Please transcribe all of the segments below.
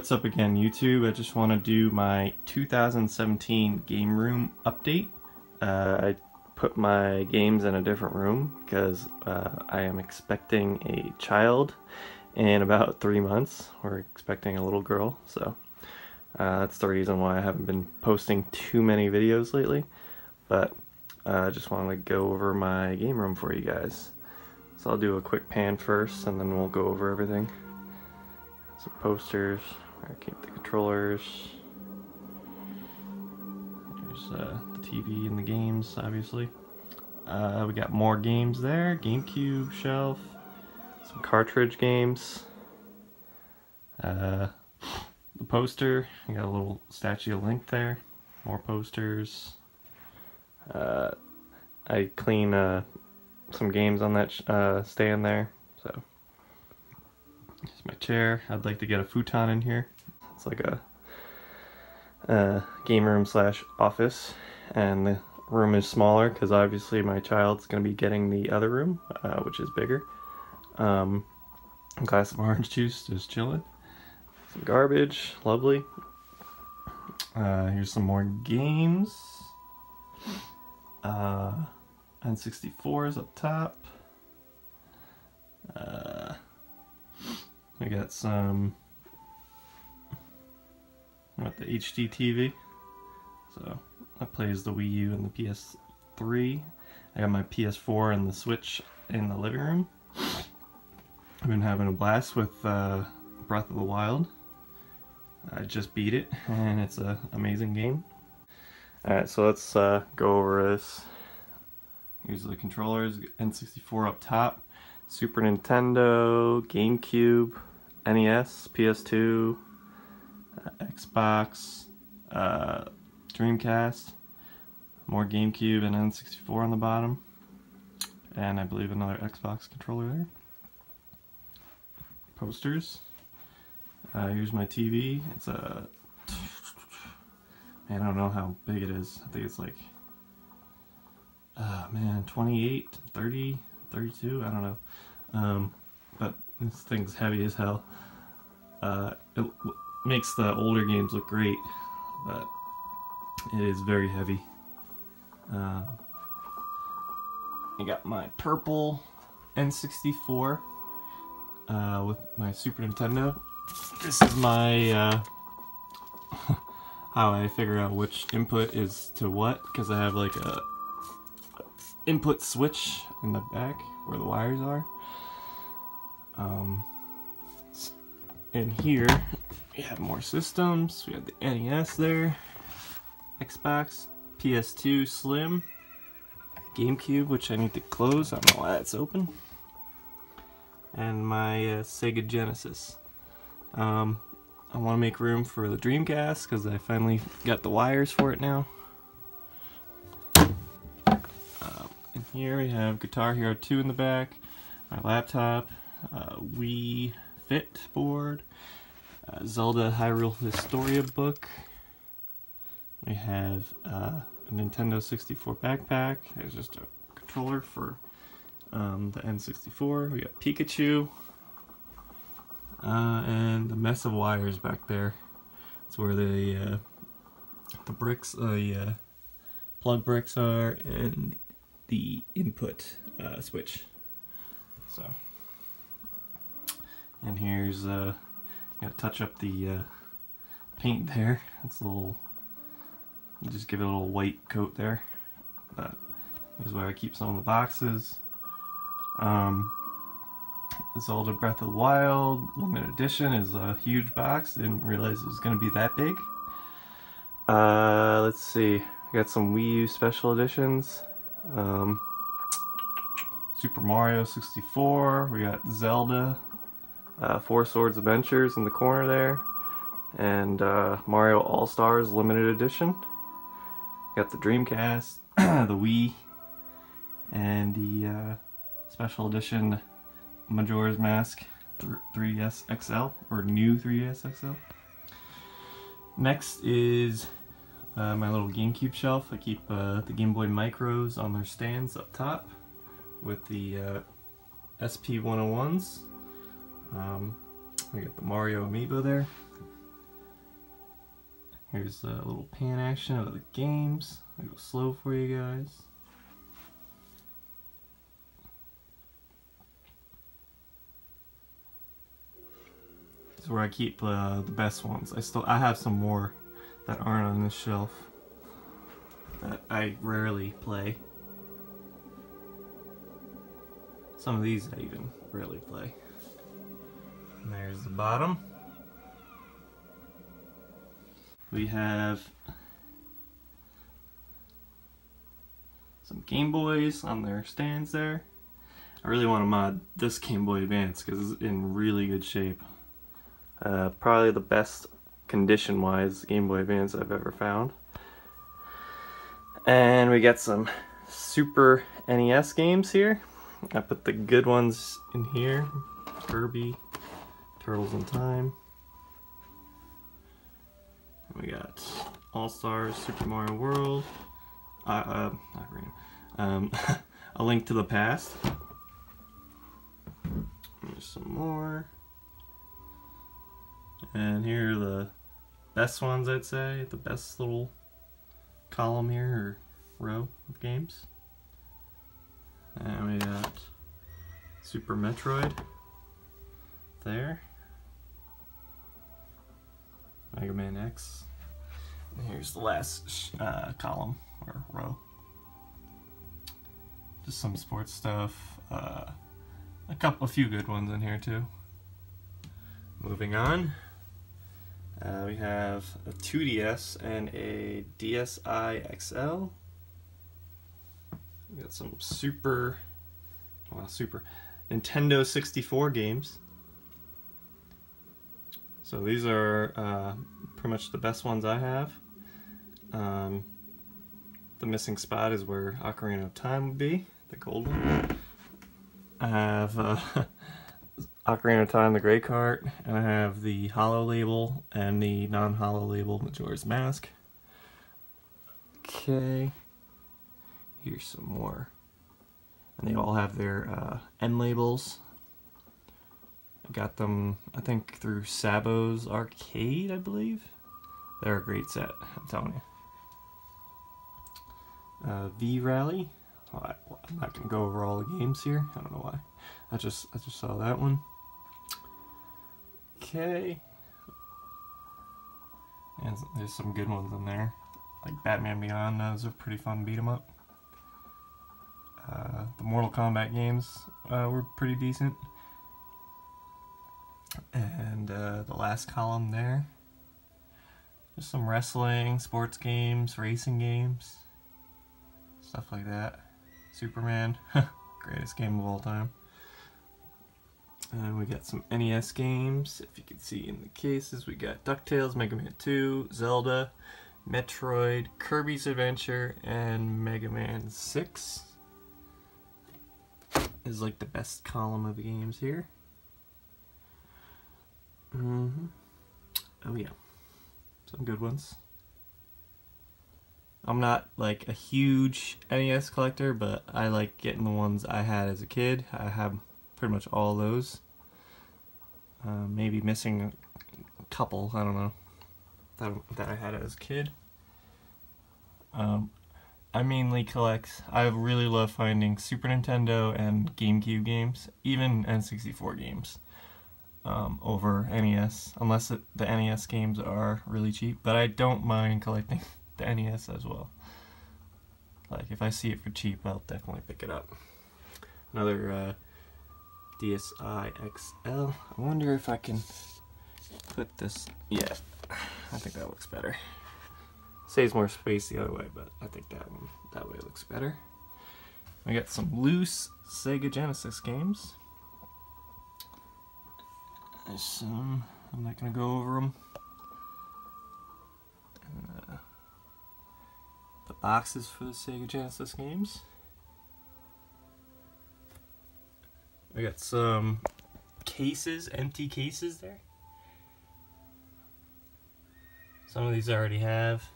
what's up again, YouTube? I just want to do my 2017 game room update. I put my games in a different room because I am expecting a child in about 3 months. We're expecting a little girl, so that's the reason why I haven't been posting too many videos lately. But I just wanted to go over my game room for you guys. So I'll do a quick pan first, and then we'll go over everything. Some posters, I keep the controllers. There's the TV and the games, obviously. We got more games there, GameCube shelf, some cartridge games. The poster, you got a little statue of Link there, more posters. I clean some games on that stand there, so. Here's my chair. I'd like to get a futon in here. It's like a game room slash office, and the room is smaller because obviously my child's going to be getting the other room, which is bigger. A glass of orange juice, just chilling. Some garbage, lovely. Here's some more games. N64 is up top. We got some, the HD TV, so that plays the Wii U and the PS3. I got my PS4 and the Switch in the living room. I've been having a blast with Breath of the Wild. I just beat it, and it's an amazing game. Alright, so let's go over this. Here's the controllers, N64 up top, Super Nintendo, GameCube, NES, PS2, Xbox, Dreamcast, more GameCube and N64 on the bottom, and I believe another Xbox controller there. Posters. Here's my TV. It's a... Man, I don't know how big it is. I think it's like... man, 28, 30, 32, I don't know. But this thing's heavy as hell. It makes the older games look great, but it is very heavy. I got my purple N64 with my Super Nintendo. This is my how I figure out which input is to what, because I have like a input switch in the back where the wires are. In here we have more systems. We have the NES there, Xbox, PS2 Slim, GameCube, which I need to close, I don't know why that's open, and my Sega Genesis. I want to make room for the Dreamcast because I finally got the wires for it now. In here we have Guitar Hero 2 in the back, my laptop, Wii Fit board, Zelda Hyrule Historia book. We have a Nintendo 64 backpack. There's just a controller for the N64. We got Pikachu, and the mess of wires back there. That's where the bricks, plug bricks are, and the input switch. So, and here's gotta touch up the paint there. That's a little, just give it a little white coat there. But here's where I keep some of the boxes. Zelda Breath of the Wild limited edition is a huge box. Didn't realize it was gonna be that big. Let's see. I got some Wii U special editions. Super Mario 64, we got Zelda, Four Swords Adventures in the corner there, and Mario All-Stars Limited Edition. Got the Dreamcast, the Wii, and the special edition Majora's Mask 3DS XL, or new 3DS XL. Next is my little GameCube shelf. I keep the Game Boy Micros on their stands up top with the SP101s. We got the Mario amiibo there. Here's a little pan action of the games. I'll go slow for you guys. This is where I keep the best ones. I have some more that aren't on this shelf that I rarely play. Some of these I even rarely play. And there's the bottom. We have some Game Boys on their stands there. I really want to mod this Game Boy Advance because it's in really good shape. Probably the best condition-wise Game Boy Advance I've ever found. And we got some Super NES games here. I put the good ones in here. Kirby, Turtles in Time. We got All-Stars, Super Mario World, A Link to the Past. There's some more. And here are the best ones, I'd say. The best little column here, or row of games. And we got Super Metroid there. Mega Man X. And here's the last column or row. Just some sports stuff. A few good ones in here too. Moving on, we have a 2DS and a DSi XL. We got some Super Nintendo 64 games. So these are pretty much the best ones I have. The missing spot is where Ocarina of Time would be, the gold one. I have Ocarina of Time, the Gray Cart, and I have the holo label and the non-holo label Majora's Mask. Okay, here's some more. And they all have their end labels. I got them, I think, through Sabo's Arcade, I believe. They're a great set, I'm telling you. V-Rally. Oh, I'm not going to go over all the games here. I don't know why. I just saw that one. Okay. And there's some good ones in there. Like Batman Beyond, those are pretty fun beat 'em up. The Mortal Kombat games were pretty decent. And the last column there, just some wrestling, sports games, racing games, stuff like that. Superman, greatest game of all time. And we got some NES games. If you can see in the cases, we got DuckTales, Mega Man 2, Zelda, Metroid, Kirby's Adventure, and Mega Man 6. Is like the best column of the games here. Oh yeah, some good ones. I'm not like a huge NES collector, but I like getting the ones I had as a kid. I have pretty much all those. Maybe missing a couple, I don't know, that I had as a kid. I mainly collect, I really love finding Super Nintendo and GameCube games, even N64 games, over NES, unless the NES games are really cheap, but I don't mind collecting the NES as well. Like, if I see it for cheap, I'll definitely pick it up. Another DSi XL. I wonder if I can put this, yeah, I think that looks better. Saves more space the other way, but I think that way looks better. I got some loose Sega Genesis games. There's some, I'm not going to go over them. The boxes for the Sega Genesis games. I got some cases, empty cases there. Some of these I already have.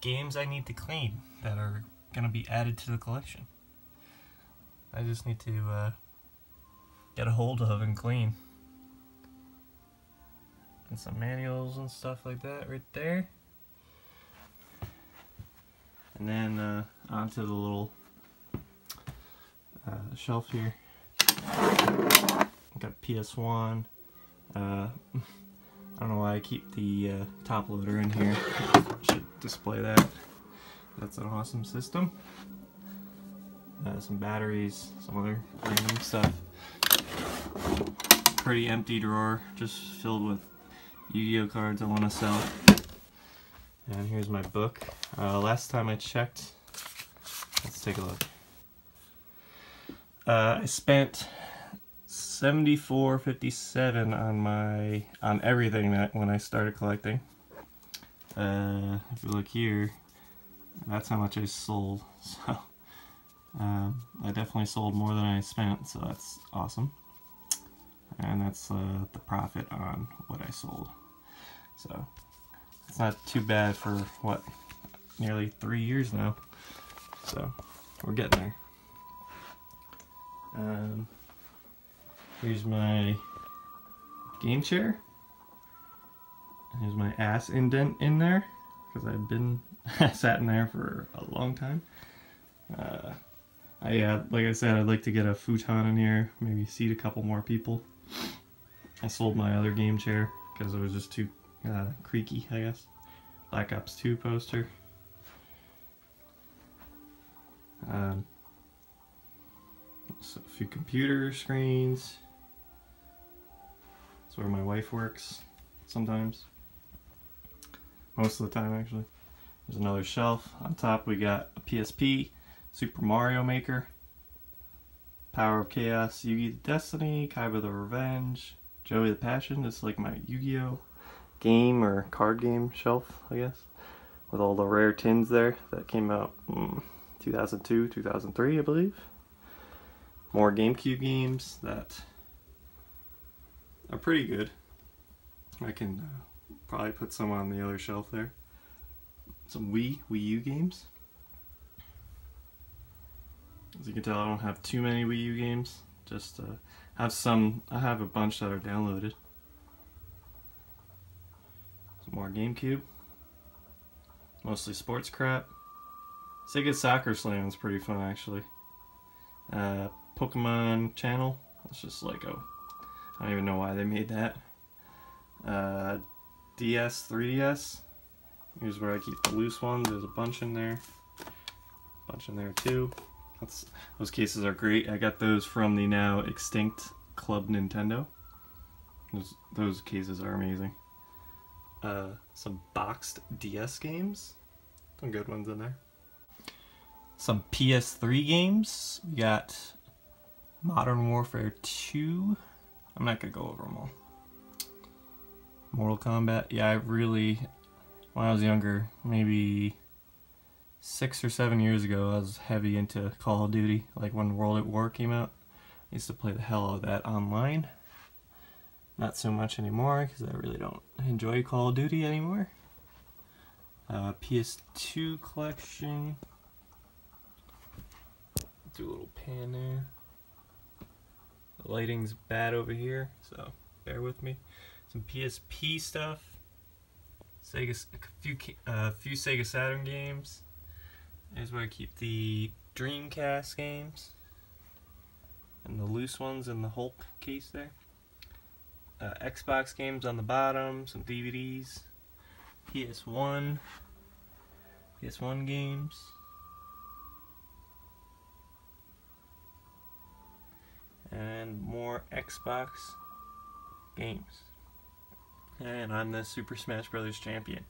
Games I need to clean that are going to be added to the collection. I just need to get a hold of and clean. And some manuals and stuff like that right there. And then onto the little shelf here. Got PS1. I don't know why I keep the top loader in here. Should display that. That's an awesome system. Some batteries, some other random stuff. Pretty empty drawer, just filled with Yu-Gi-Oh cards I want to sell. And here's my book. Last time I checked, let's take a look. I spent $74.57 on everything that when I started collecting. If you look here, that's how much I sold. So I definitely sold more than I spent, so that's awesome. And that's the profit on what I sold. So it's not too bad for what, nearly 3 years now. So we're getting there. Here's my game chair. Here's my ass indent in there because I've been sat in there for a long time. Like I said, I'd like to get a futon in here, maybe seat a couple more people. I sold my other game chair because it was just too creaky, I guess. Black Ops 2 poster. So a few computer screens. That's where my wife works sometimes. Most of the time, actually. There's another shelf. On top we got a PSP, Super Mario Maker, Power of Chaos, Yu-Gi Destiny, Kaiba the Revenge, Joey the Passion. This is like my Yu-Gi-Oh game or card game shelf, I guess, with all the rare tins there that came out 2002, 2003, I believe. More GameCube games that are pretty good. I can probably put some on the other shelf there. Some Wii U games. As you can tell, I don't have too many Wii U games. Just have some. I have a bunch that are downloaded. Some more GameCube. Mostly sports crap. Sega Soccer Slam is pretty fun, actually. Pokemon Channel. It's just like I don't even know why they made that. DS, 3DS. Here's where I keep the loose ones. There's a bunch in there. Bunch in there too. Those cases are great. I got those from the now extinct Club Nintendo. Those cases are amazing. Some boxed DS games. Some good ones in there. Some PS3 games. We got Modern Warfare 2. I'm not gonna go over them all. Mortal Kombat. Yeah, I really, when I was younger, maybe 6 or 7 years ago, I was heavy into Call of Duty. Like when World at War came out, I used to play the hell out of that online. Not so much anymore because I really don't enjoy Call of Duty anymore. PS2 collection. Do a little pan there. The lighting's bad over here, so bear with me. Some PSP stuff. A few Sega Saturn games. Here's where I keep the Dreamcast games. And the loose ones in the Hulk case there. Xbox games on the bottom. Some DVDs. PS1 games. And more Xbox games. And I'm the Super Smash Bros. Champion.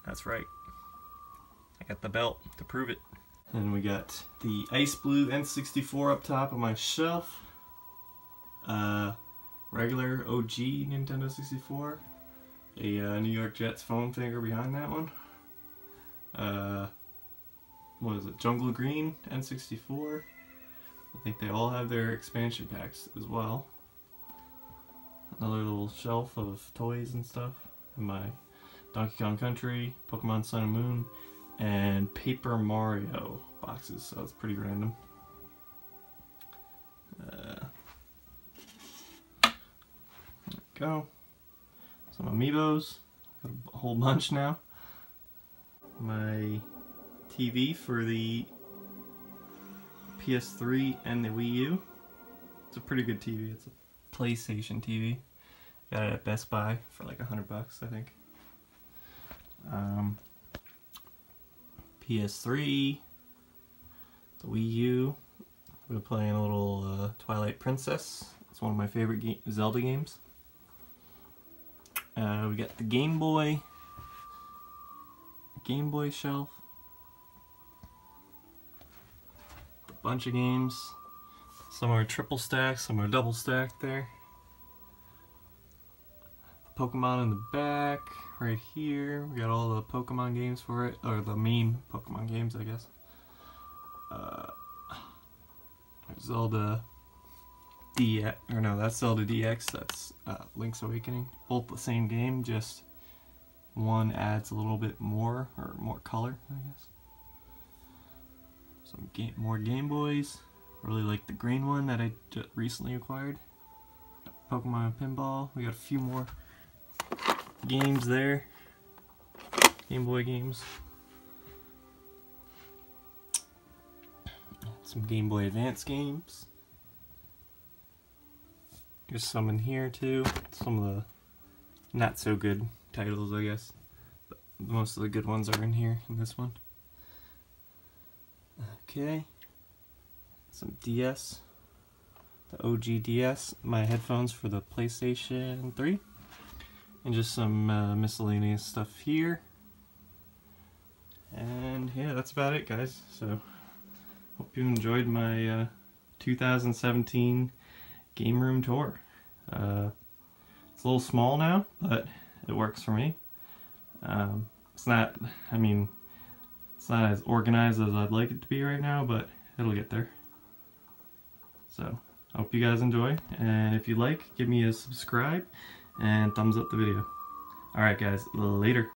That's right. I got the belt to prove it. And we got the Ice Blue N64 up top of my shelf. Regular OG Nintendo 64. A New York Jets foam finger behind that one. What is it? Jungle Green N64. I think they all have their expansion packs as well. Another little shelf of toys and stuff. And my Donkey Kong Country, Pokemon Sun and Moon, and Paper Mario boxes, so it's pretty random. There we go. some amiibos, got a whole bunch now. My TV for the PS3 and the Wii U. It's a pretty good TV. It's a PlayStation TV. Got it at Best Buy for like $100, I think. PS3, the Wii U. We're playing a little Twilight Princess. It's one of my favorite Zelda games. We got the Game Boy shelf. A bunch of games. Some are triple stacked, some are double stacked there. Pokemon in the back, right here. We got all the Pokemon games for it, or the main Pokemon games, I guess. Zelda DX, or no, that's Zelda DX, that's Link's Awakening. Both the same game, just one adds a little bit more, or more color, I guess. Some more Game Boys. Really like the green one that I just recently acquired. Got Pokemon Pinball. We got a few more games there. Game Boy games. Some Game Boy Advance games. There's some in here too. Some of the not so good titles, I guess. But most of the good ones are in here in this one. Okay. Some DS. The OG DS. My headphones for the PlayStation 3. And just some miscellaneous stuff here. And yeah, that's about it, guys. So, hope you enjoyed my 2017 game room tour. It's a little small now, but it works for me. It's not, I mean, it's not as organized as I'd like it to be right now, but it'll get there. So, I hope you guys enjoy, and if you like, give me a subscribe and thumbs up the video. Alright guys, later.